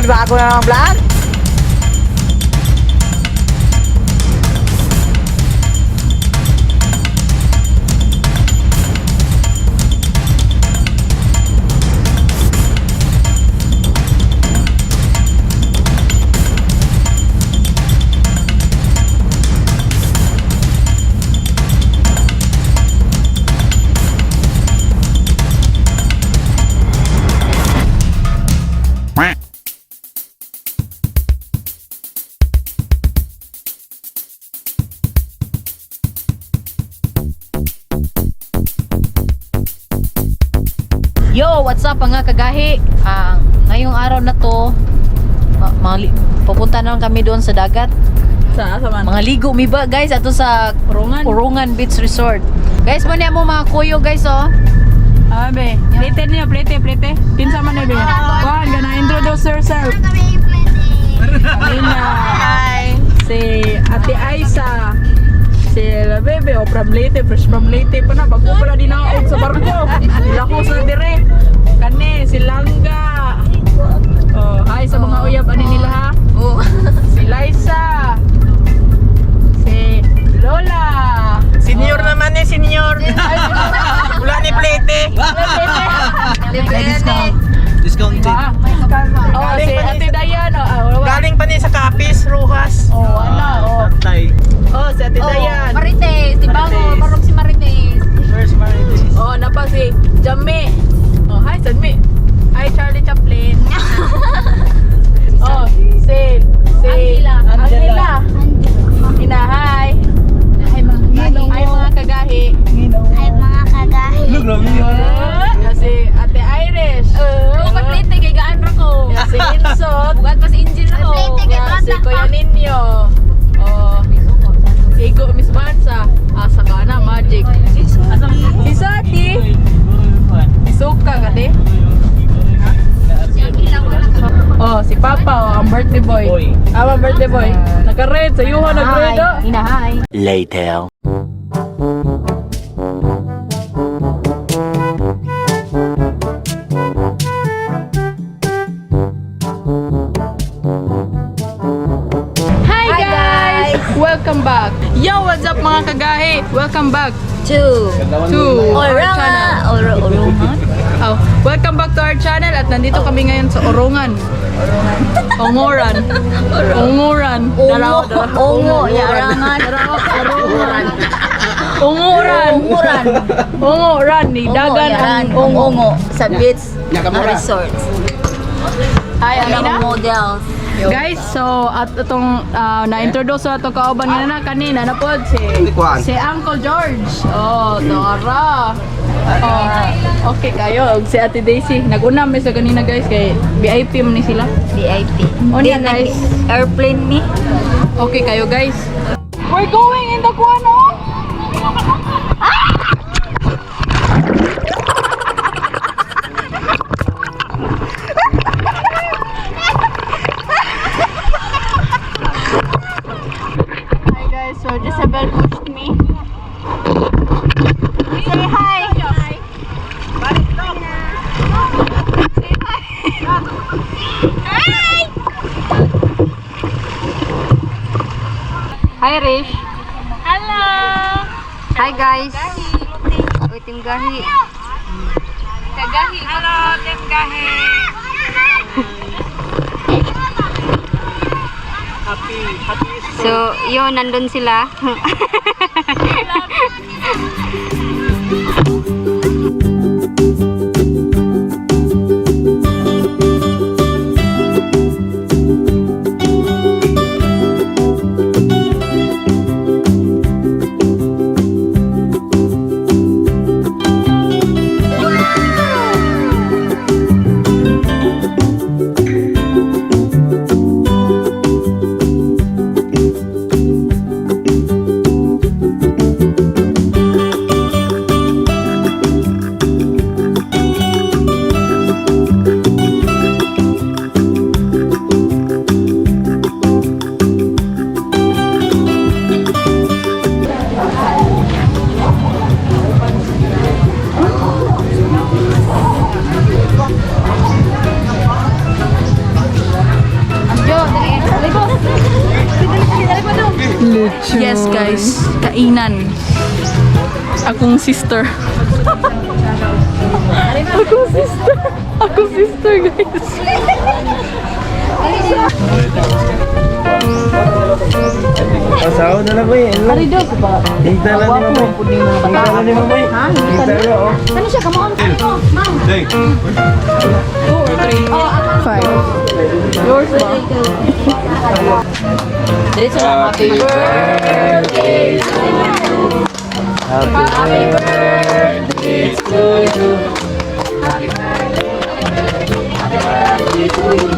Nagbago na ng vlog? Yo, what's up mga kagahi? Ngayong araw na to, pupunta na lang kami doon sa dagat. Sa man? Mga ligo mi ba guys ato sa Urungan Beach Resort. Guys, mo niya mo mga kuyo guys oh. Abe, plete niya, plete. Pinsa man niya, be. Kuhan, gana introduce yourself. Amina. Hi. Si Ate Aisa. Si La Bebe, o Prablete, fresh Prablete pa na. Bago pala dinaog sa barko. Ilakos na dire. Kani, si Langga. Oh, hi sa mga uyab, ani nila ha? Oh. Si Liza. Si Lola. Senior naman eh, senior. Wala ni plete. Discounted. Oh, si Ate Dayan. Galing pa niya sa Capiz, Rojas. Oh, ano? Oh. Tay. Oh, si Ate Dayan. Marites, di ba mo Marites. marog si Marites. First marriage. Oh, napa si Jamme. Oh, hi Jamme. Hi Charlie Chaplin. Oh, si Angela. Ina, hi. Hi mga kagahi. Look, love you. Si Ate Irish. Maglite kay gaan ra ko. Si Insot. Bugat pa si Angel ako. Si Kuya Ninyo. Oh, Igo Miss Bansa. Asa ka na, Magic. Si Sati. Isuka ka di. Oh, si Papa, oh, ang birthday boy. Boy. Ang birthday boy. Naka-red, sa yuha nag-red oh. Inahay. Later. Hi guys! Welcome back. Yo, what's up mga kagahi? Welcome back Two. to our channel. Urungan. Oh, welcome back to our channel at nandito kami ngayon sa Urungan. Ongoran. Ongo, yarangan. Ongoran ni dagan ang Ongo sa beach resort. Hi, Ang Amina. models. Guys, so at itong na-introduce na itong kauban nga na kanina na po si Uncle George. Oh, Dora. Oh, okay kayo. Si Ate Daisy. Nag-unam sa kanina guys kay VIP man ni sila. VIP. O niya, guys. Airplane ni. Okay kayo guys. We're going in the Guano. Hi guys, so Jezebel pushed me. Say hi. Hi, Rish. Hello. Hi, guys. Uy, Team Gahi. Kagahi. Hello, Team Gahi. So, yun, nandun sila. guys, kainan. Akong sister. Akong sister guys. Asawa na lang, boy. Ari do ko ba? Hintay lang ni Mamoy. Hintay lang ni Mamoy. Ha? Hintay lang, oh. Ano siya kamon? Ma'am. 2 or 3? Oh, 5. Yours ba? diretso lang. Happy birthday. Happy birthday to you. Happy birthday to you.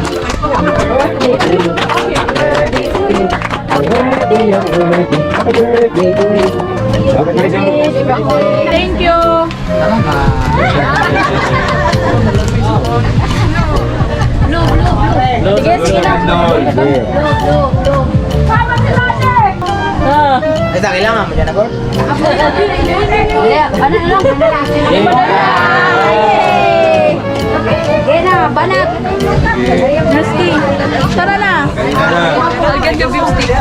Happy birthday to you. Happy birthday to you. Happy birthday, happy birthday, happy birthday to you. Happy birthday. Thank you. Sige, sige lang. Ito, kailangan mo dyan ako? Banat lang, Gena, banat. Nasty. Tara na. I'll get you beef stick.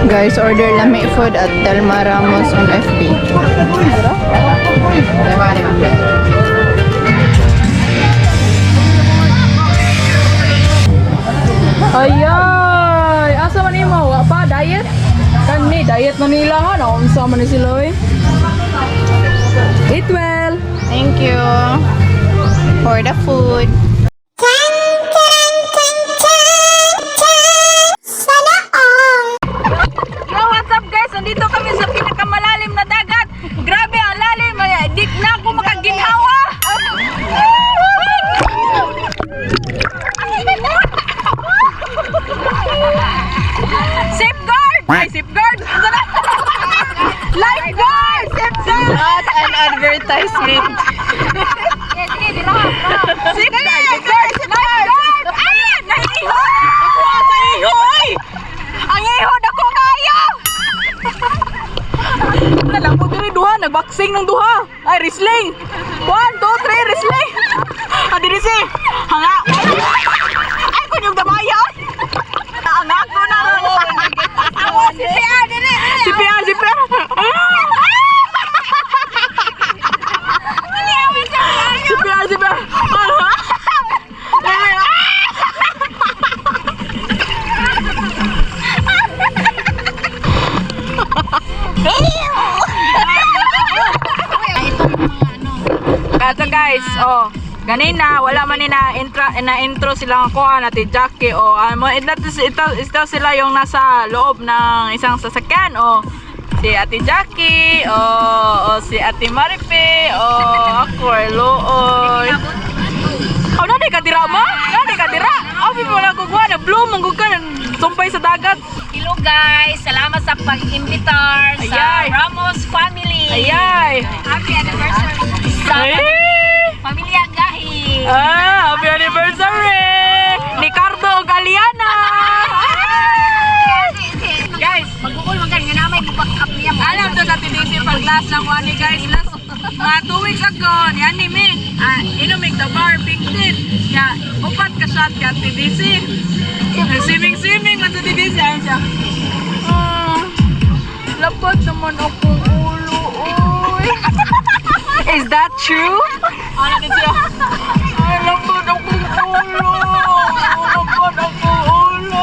Guys, order lami food at Telma Ramos on FB. Ayay! Asa man imo? Wa pa diet? Kan ni diet na nila ha. Naunsa man ni sila eh. Eat well. Thank you for the food. Yo, what's up guys? Nandito kami sa pinakamalalim na dagat. Grabe ang lalim. Di na ako makaginhawa. Safeguard! Ay, safeguard! Lifeguard! Safeguard! Not an advertisement. Safeguard! Lifeguard! Ah! Nahiho! Ako sa ihoy! Ang ihod ako kayo! Nalambot yung duha, nagboxing ng duha. Ay, wrestling. 1, 2, 3, wrestling. Adi rin si, hanga. Ay, kung yung damaya. Hanga ko na. Ako, si Pia, dili. Si Pia, si Pia. Si Pia, si Pia. Kato guys, oh, ganina wala man ni na intro silang kuha na ti Jackie o ito sila yung nasa loob ng isang sasakyan o si Ate Jackie o si Ate Maripe o ako Looy. Oh, nani ka tira mo? Nani ka tira? Abi mo lang kukuha na bloom ang kukuha tumpay sa dagat. Hello guys, salamat sa pag-imbitar sa Ayay. Ramos family. Ayay! Happy anniversary sa Pamilya Gahi. Happy anniversary! Ni Cardo Galiana! Guys, Magkukul man kan nga namay back up niya. alam to sa TDC pag last ng one ni guys. Last, mga 2 weeks ago, yan ni me. Inumig the bar, 15. Ya, upat ka shot ka TDC. Swimming man sa TDC. Ayun siya. Lapot naman akong ulo, oy. Is that true? Ano din siya? Ay, lapot akong ulo. Lapot akong ulo.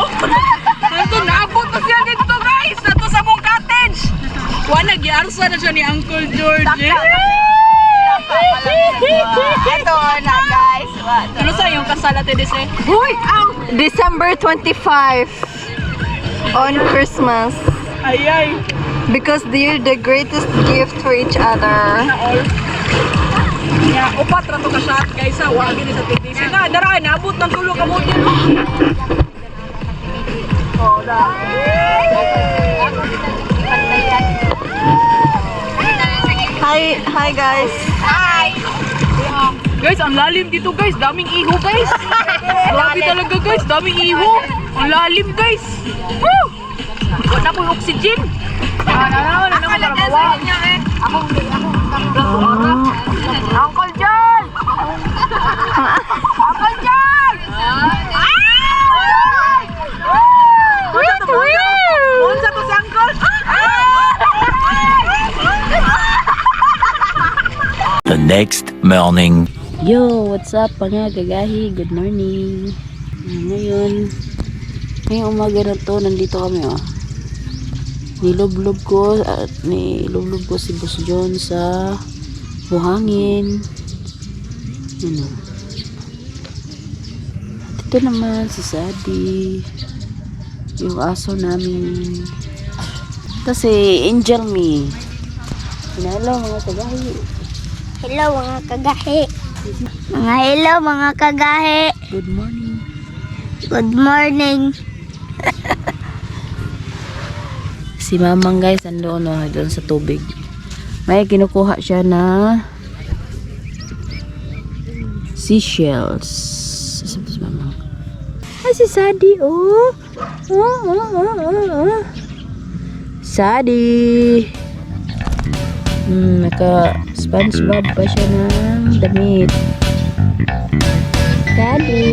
Ito, naabot na siya dito guys. Ito sa mong cottage. Wala, giarsa na siya ni Uncle George. Ito na guys. Ano sa yung kasal ate Dese? Uy! December 25 on Christmas. Ayay. Because they're the greatest gift for each other. All. Ya, upat ra to ka shot guys ha. Wala gini sa TDC na. Dara, naabot ng tulo ka mo din. Oh, da. Hi guys. Guys, ang lalim dito guys. Daming iho guys. Grabe talaga guys. Daming iho. Ang lalim guys. Woo! Wala ko yung oxygen. Wala naman para mawa. Uncle John! Uncle John! next morning. Yo, what's up mga gagahi? Good morning. Ngayong umaga na to, nandito kami Nilublob ko si Boss John sa buhangin. Dito naman si Sadi, yung aso namin. Kasi Angel Me. Hello mga kagahi. Hello mga kagahi. Hello mga kagahi. Good morning. Good morning. Si Mamang guys, doon sa tubig. May kinukuha siya na seashells. Sabi si Mamang. Ay, si Sadi, Sadi. Naka-SpongeBob pa siya ng damit. Sadi.